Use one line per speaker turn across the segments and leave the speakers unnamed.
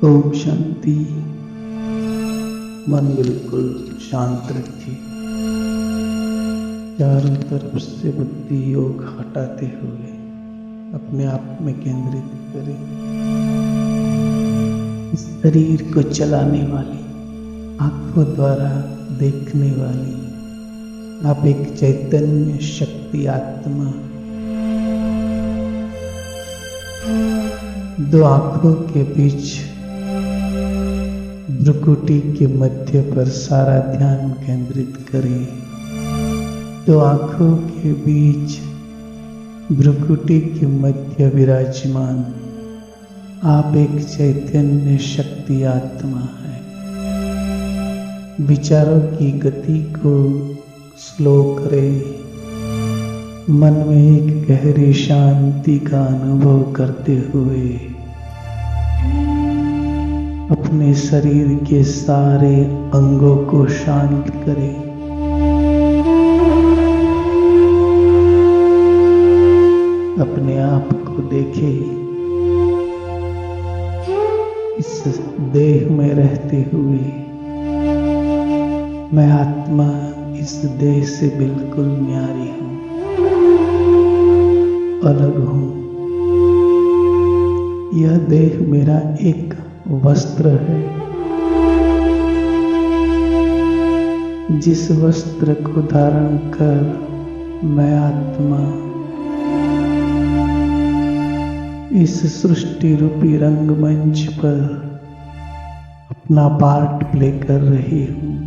ओम शांति। मन बिल्कुल शांत रखिए। चारों तरफ से बुद्धि योग हटाते हुए अपने आप में केंद्रित करें। इस शरीर को चलाने वाली, आंखों द्वारा देखने वाली आप एक चैतन्य शक्ति आत्मा, दो आंखों के बीच भ्रुकुटी के मध्य पर सारा ध्यान केंद्रित करें। दो आंखों के बीच भ्रुकुटी के मध्य विराजमान आप एक चैतन्य शक्ति आत्मा है। विचारों की गति को स्लो करें। मन में एक गहरी शांति का अनुभव करते हुए अपने शरीर के सारे अंगों को शांत करें। अपने आप को देखें। इस देह में रहते हुए मैं आत्मा इस देह से बिल्कुल न्यारी हूं, अलग हूं। यह देह मेरा एक वस्त्र है। जिस वस्त्र को धारण कर मैं आत्मा इस सृष्टि रूपी रंगमंच पर अपना पार्ट प्ले कर रही हूं।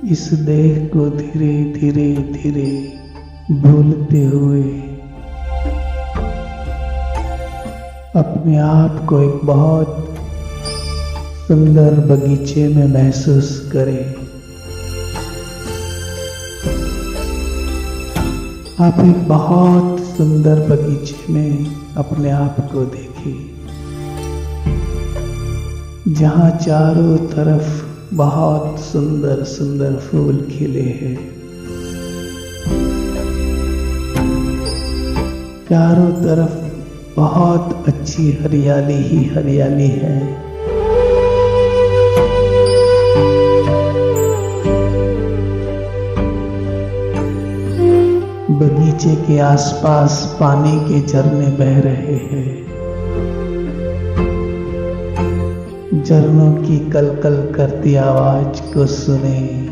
इस देह को धीरे धीरे धीरे भूलते हुए अपने आप को एक बहुत सुंदर बगीचे में महसूस करें। आप एक बहुत सुंदर बगीचे में अपने आप को देखें, जहां चारों तरफ बहुत सुंदर सुंदर फूल खिले हैं। चारों तरफ बहुत अच्छी हरियाली ही हरियाली है। बगीचे के आसपास पानी के झरने बह रहे हैं। झरनों की कलकल करती आवाज को सुने।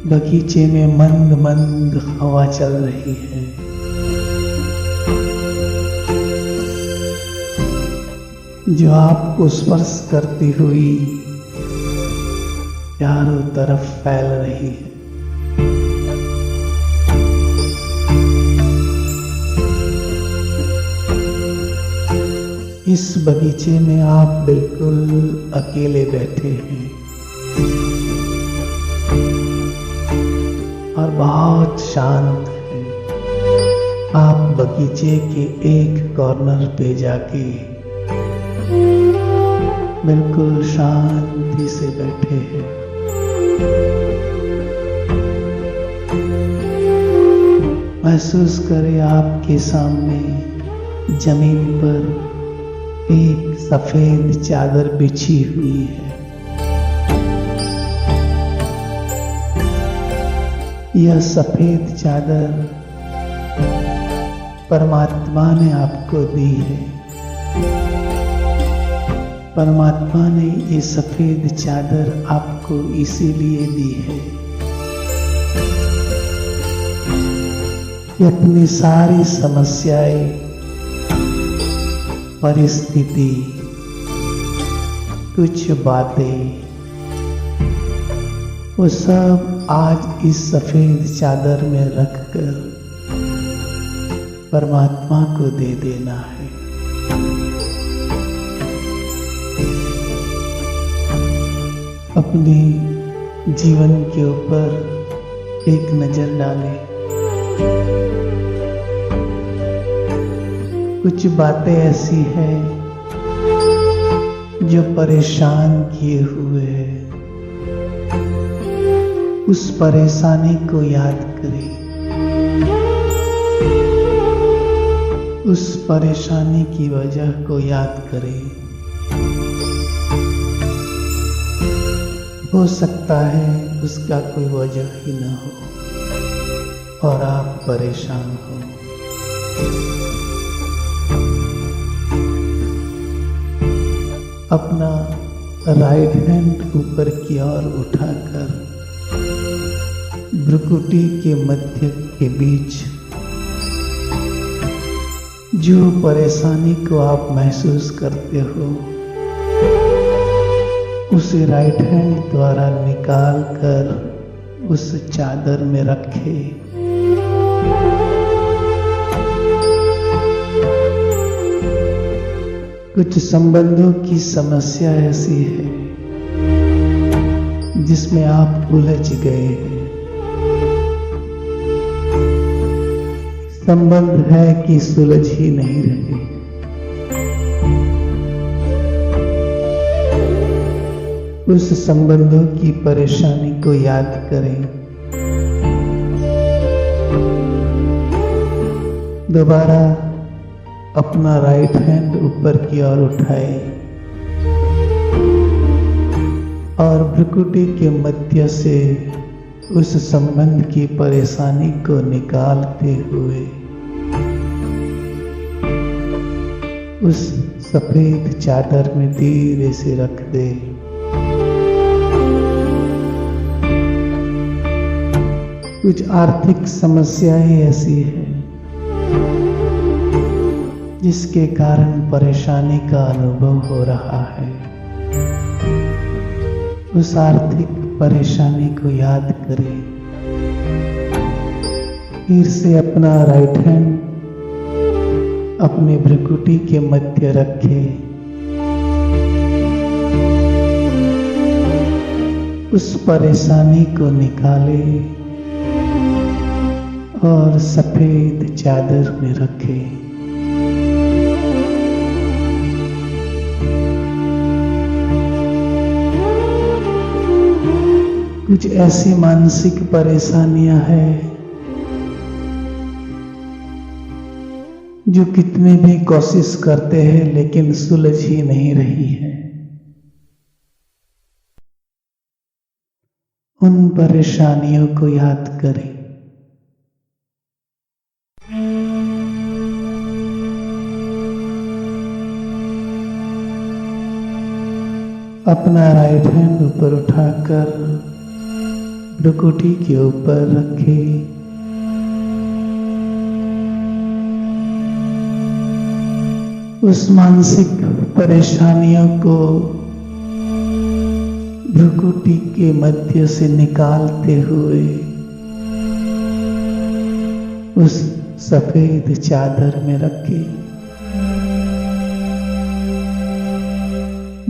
बगीचे में मंद मंद हवा चल रही है। जो आपको स्पर्श करती हुई चारों तरफ फैल रही है। इस बगीचे में आप बिल्कुल अकेले बैठे हैं और बहुत शांत है। आप बगीचे के एक कॉर्नर पे जाके बिल्कुल शांति से बैठे हैं। महसूस करें आपके सामने जमीन पर एक सफेद चादर बिछी हुई है। यह सफेद चादर परमात्मा ने आपको दी है। परमात्मा ने ये सफेद चादर आपको इसीलिए दी है कि अपनी सारी समस्याएं, परिस्थिति, कुछ बातें, वो सब आज इस सफेद चादर में रखकर परमात्मा को दे देना है। अपने जीवन के ऊपर एक नजर डालें। कुछ बातें ऐसी हैं जो परेशान किए हुए हैं। उस परेशानी को याद करें, उस परेशानी की वजह को याद करें। हो सकता है उसका कोई वजह ही न हो और आप परेशान हो। अपना राइट हैंड ऊपर की ओर उठाकर भ्रुकुटी के मध्य के बीच जो परेशानी को आप महसूस करते हो उसे राइट हैंड द्वारा निकाल कर उस चादर में रखे। कुछ संबंधों की समस्या ऐसी है जिसमें आप उलझ गए हैं। संबंध है कि सुलझ ही नहीं रहे। उस संबंधों की परेशानी को याद करें। दोबारा अपना राइट हैंड ऊपर की ओर उठाए और भ्रुकुटी के मध्य से उस संबंध की परेशानी को निकालते हुए उस सफेद चादर में धीरे से रख दे। कुछ आर्थिक समस्याएं ऐसी हैं जिसके कारण परेशानी का अनुभव हो रहा है। उस आर्थिक परेशानी को याद करें। फिर से अपना राइट हैंड अपने भ्रुकुटी के मध्य रखे। उस परेशानी को निकाले और सफेद चादर में रखे। कुछ ऐसी मानसिक परेशानियां हैं जो कितने भी कोशिश करते हैं लेकिन सुलझ ही नहीं रही है। उन परेशानियों को याद करें। अपना राइट हैंड ऊपर उठाकर भ्रुकुटी के ऊपर रखे। उस मानसिक परेशानियों को भ्रुकुटी के मध्य से निकालते हुए उस सफेद चादर में रखे।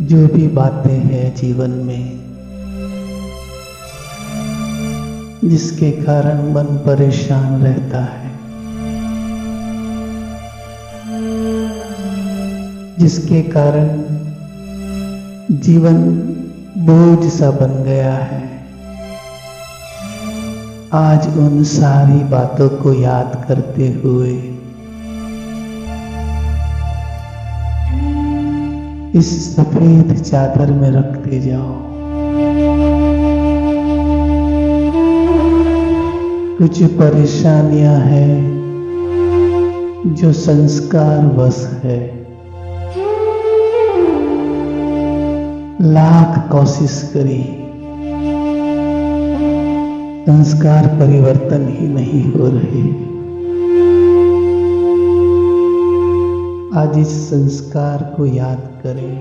जो भी बातें हैं जीवन में जिसके कारण मन परेशान रहता है, जिसके कारण जीवन बोझ सा बन गया है, आज उन सारी बातों को याद करते हुए इस सफेद चादर में रखते जाओ। कुछ परेशानियां हैं जो संस्कार वश है। लाख कोशिश करी, संस्कार परिवर्तन ही नहीं हो रहे। आज इस संस्कार को याद करें।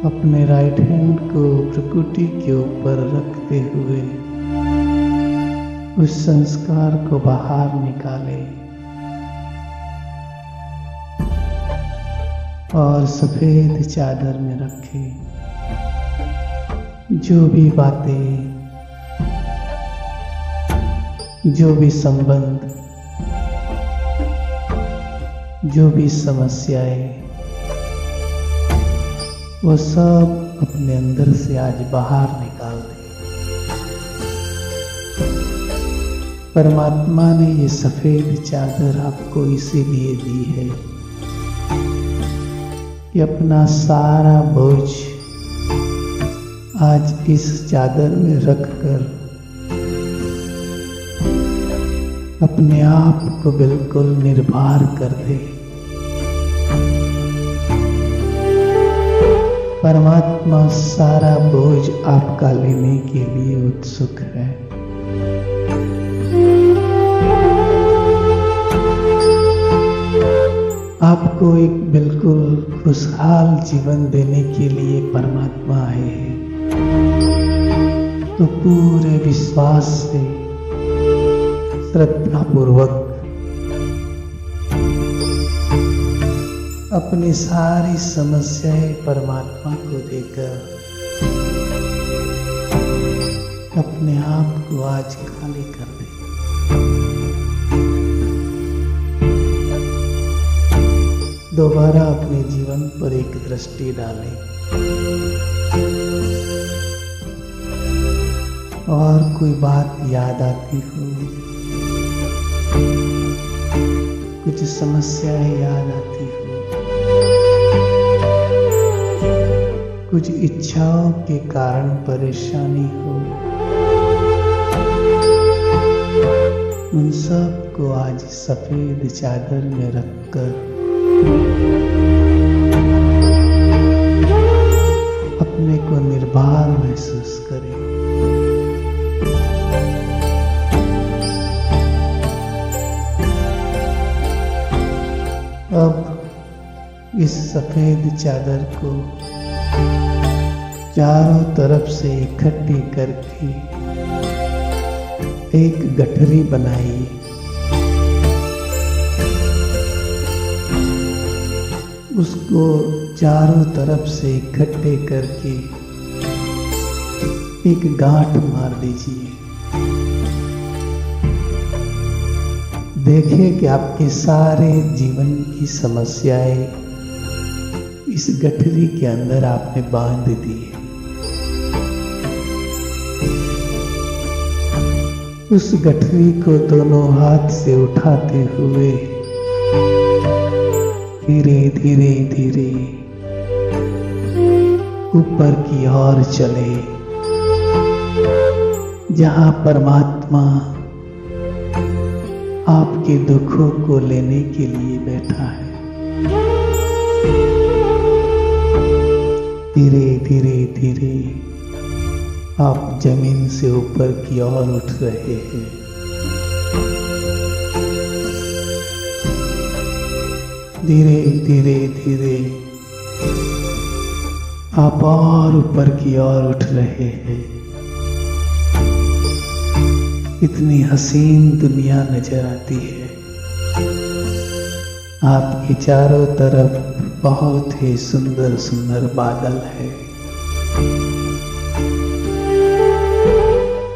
अपने राइट हैंड को भ्रुकुटी के ऊपर रखते हुए उस संस्कार को बाहर निकालें और सफेद चादर में रखें। जो भी बातें, जो भी संबंध, जो भी समस्याएं वो सब अपने अंदर से आज बाहर निकाल दे। परमात्मा ने ये सफेद चादर आपको इसीलिए दी है कि अपना सारा बोझ आज इस चादर में रखकर अपने आप को बिल्कुल निर्भर कर दे। परमात्मा सारा बोझ आपका लेने के लिए उत्सुक है। आपको एक बिल्कुल खुशहाल जीवन देने के लिए परमात्मा आए हैं। तो पूरे विश्वास से, श्रद्धापूर्वक अपनी सारी समस्याएं परमात्मा को देकर अपने आप को आज खाली कर दे। दोबारा अपने जीवन पर एक दृष्टि डालें और कोई बात याद आती हो, कुछ समस्याएं याद आती हो, कुछ इच्छाओं के कारण परेशानी हो, उन सब को आज सफेद चादर में रखकर अपने को निर्भर महसूस करें। अब इस सफेद चादर को चारों तरफ से इकट्ठी करके एक गठरी बनाइए। उसको चारों तरफ से इकट्ठे करके एक गांठ मार दीजिए। देखिए कि आपके सारे जीवन की समस्याएं इस गठरी के अंदर आपने बांध दी है। उस गठरी को दोनों हाथ से उठाते हुए धीरे धीरे धीरे ऊपर की ओर चले, जहां परमात्मा आपके दुखों को लेने के लिए बैठा है। धीरे धीरे धीरे आप जमीन से ऊपर की ओर उठ रहे हैं। धीरे धीरे धीरे आप और ऊपर की ओर उठ रहे हैं। इतनी हसीन दुनिया नजर आती है। आपके चारों तरफ बहुत ही सुंदर सुंदर बादल है।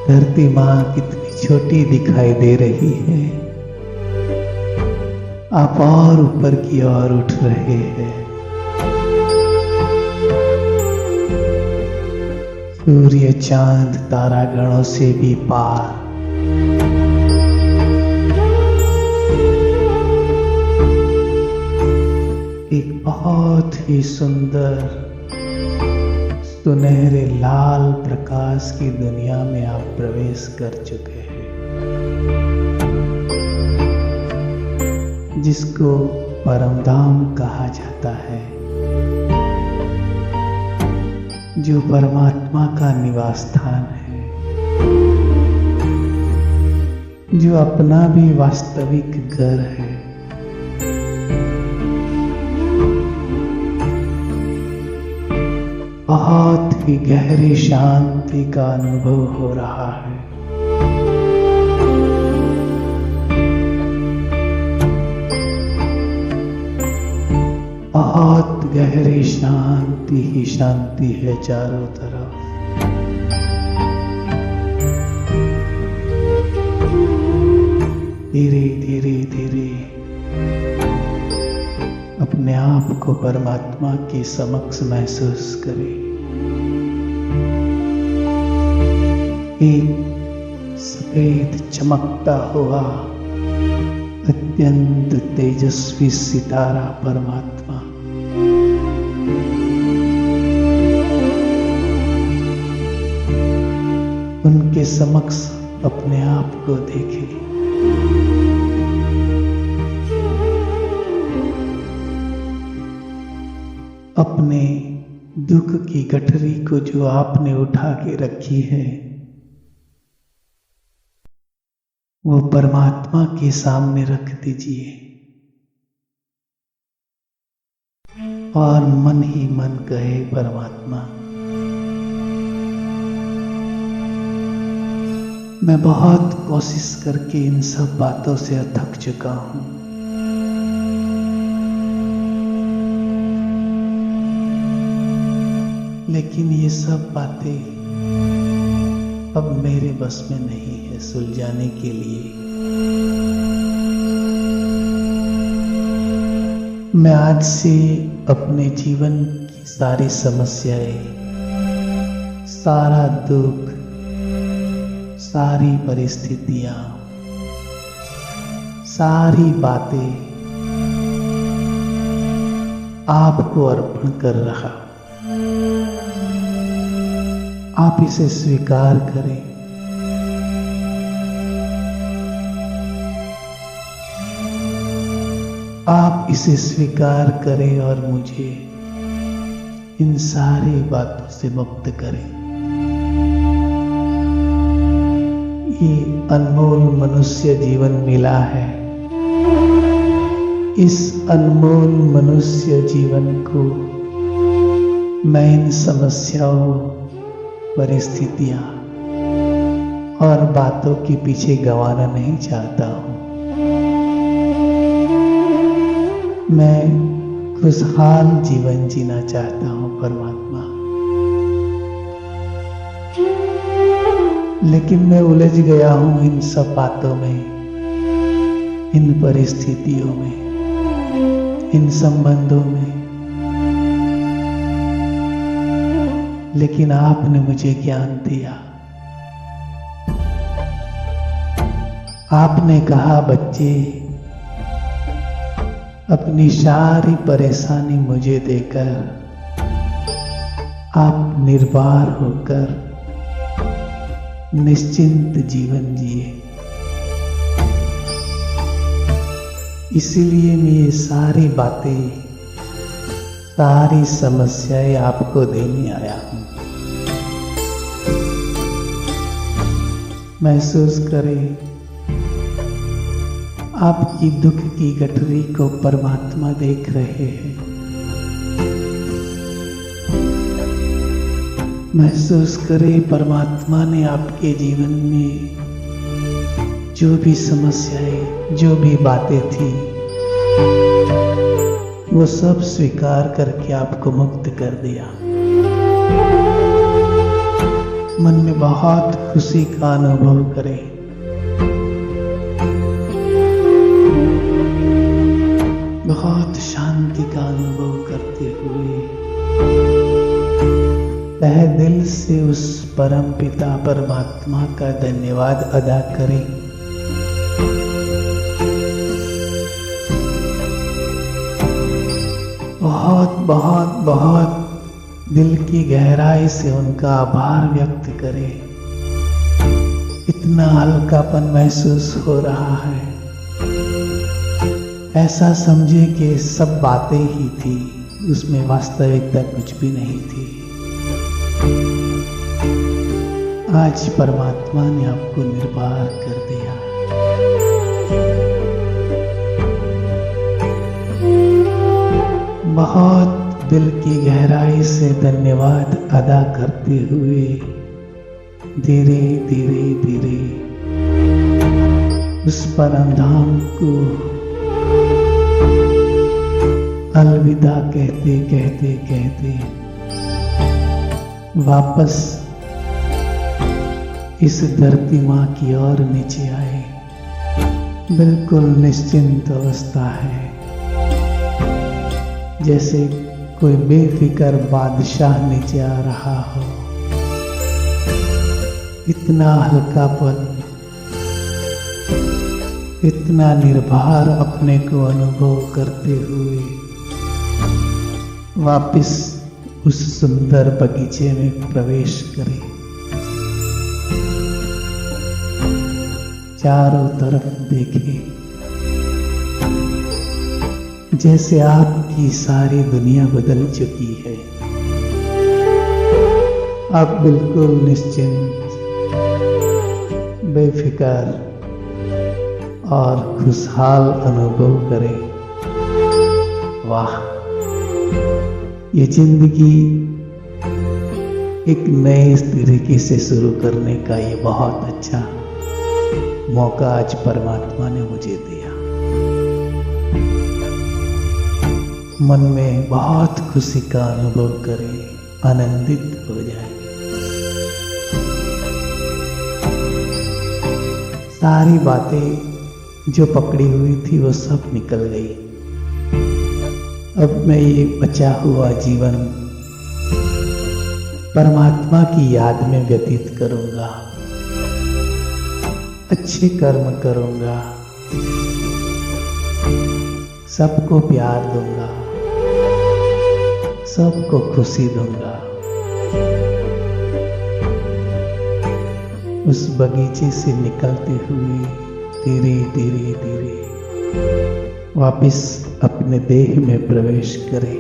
धरती माँ कितनी छोटी दिखाई दे रही है। आप और ऊपर की ओर उठ रहे हैं। सूर्य चांद तारागणों से भी पार एक बहुत ही सुंदर सुनहरे लाल प्रकाश की दुनिया में आप प्रवेश कर चुके हैं, जिसको परम धाम कहा जाता है, जो परमात्मा का निवास स्थान है, जो अपना भी वास्तविक घर है। बहुत ही गहरी शांति का अनुभव हो रहा है। बहुत गहरी शांति ही शांति है चारों तरफ। धीरे धीरे धीरे अपने आप को परमात्मा के समक्ष महसूस करें। एक सफेद चमकता हुआ अत्यंत तेजस्वी सितारा परमात्मा। उनके समक्ष अपने आप को देखें। अपने दुख की गठरी को जो आपने उठा के रखी है, वो परमात्मा के सामने रख दीजिए और मन ही मन कहे, परमात्मा, मैं बहुत कोशिश करके इन सब बातों से थक चुका हूं। लेकिन ये सब बातें अब मेरे बस में नहीं है सुलझाने के लिए। मैं आज से अपने जीवन की सारी समस्याएं, सारा दुख, सारी परिस्थितियां, सारी बातें आपको अर्पण कर रहा। आप इसे स्वीकार करें। आप इसे स्वीकार करें और मुझे इन सारी बातों से मुक्त करें। ये अनमोल मनुष्य जीवन मिला है। इस अनमोल मनुष्य जीवन को मैं इन समस्याओं, परिस्थितियां और बातों के पीछे गंवाना नहीं चाहता हूं। मैं खुशहाल जीवन जीना चाहता हूं परमात्मा। लेकिन मैं उलझ गया हूं इन सब बातों में, इन परिस्थितियों में, इन संबंधों में। लेकिन आपने मुझे ज्ञान दिया। आपने कहा, बच्चे, अपनी सारी परेशानी मुझे देकर आप निर्भर होकर निश्चिंत जीवन जिए। इसीलिए मैं ये सारी बातें, सारी समस्याएं आपको देने आया हूं। महसूस करें, आपकी दुख की गठरी को परमात्मा देख रहे हैं। महसूस करें, परमात्मा ने आपके जीवन में जो भी समस्याएं, जो भी बातें थी, वो सब स्वीकार करके आपको मुक्त कर दिया। मन में बहुत खुशी का अनुभव करें। बहुत शांति का अनुभव करते हुए तहे दिल से उस परम पिता परमात्मा का धन्यवाद अदा करें। बहुत बहुत बहुत दिल की गहराई से उनका आभार व्यक्त करें। इतना हल्कापन महसूस हो रहा है। ऐसा समझे कि सब बातें ही थी, उसमें वास्तविकता कुछ भी नहीं थी। आज परमात्मा ने आपको निर्भर कर दिया। बहुत दिल की गहराई से धन्यवाद अदा करते हुए धीरे धीरे धीरे उस परम धाम को अलविदा कहते कहते कहते वापस इस धरती माँ की ओर नीचे आए। बिल्कुल निश्चिंत अवस्था है। जैसे कोई बेफिक्र बादशाह नीचे आ रहा हो। इतना हल्कापन, इतना निर्भर अपने को अनुभव करते हुए वापिस उस सुंदर बगीचे में प्रवेश करें। चारों तरफ देखें, जैसे आपकी सारी दुनिया बदल चुकी है। आप बिल्कुल निश्चिंत, बेफिक्र और खुशहाल अनुभव करें। वाह, ये जिंदगी एक नए तरीके से शुरू करने का ये बहुत अच्छा मौका आज परमात्मा ने मुझे दिया। मन में बहुत खुशी का अनुभव करें, आनंदित हो जाए। सारी बातें जो पकड़ी हुई थी वो सब निकल गई। अब मैं ये बचा हुआ जीवन परमात्मा की याद में व्यतीत करूंगा, अच्छे कर्म करूंगा, सबको प्यार दूंगा, सबको खुशी दूंगा। उस बगीचे से निकलते हुए धीरे धीरे धीरे वापिस अपने देह में प्रवेश करें।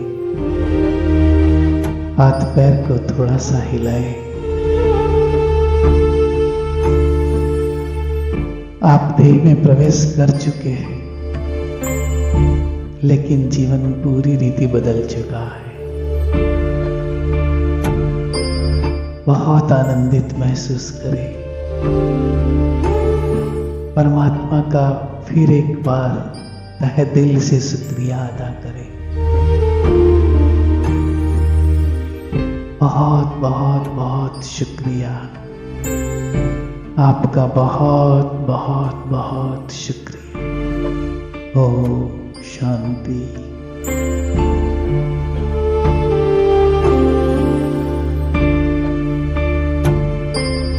हाथ पैर को थोड़ा सा हिलाएं। आप देह में प्रवेश कर चुके हैं, लेकिन जीवन पूरी रीति बदल चुका है। बहुत आनंदित महसूस करें। परमात्मा का फिर एक बार तहे दिल से शुक्रिया अदा करें। बहुत बहुत बहुत शुक्रिया, आपका बहुत बहुत बहुत शुक्रिया। ओम शांति।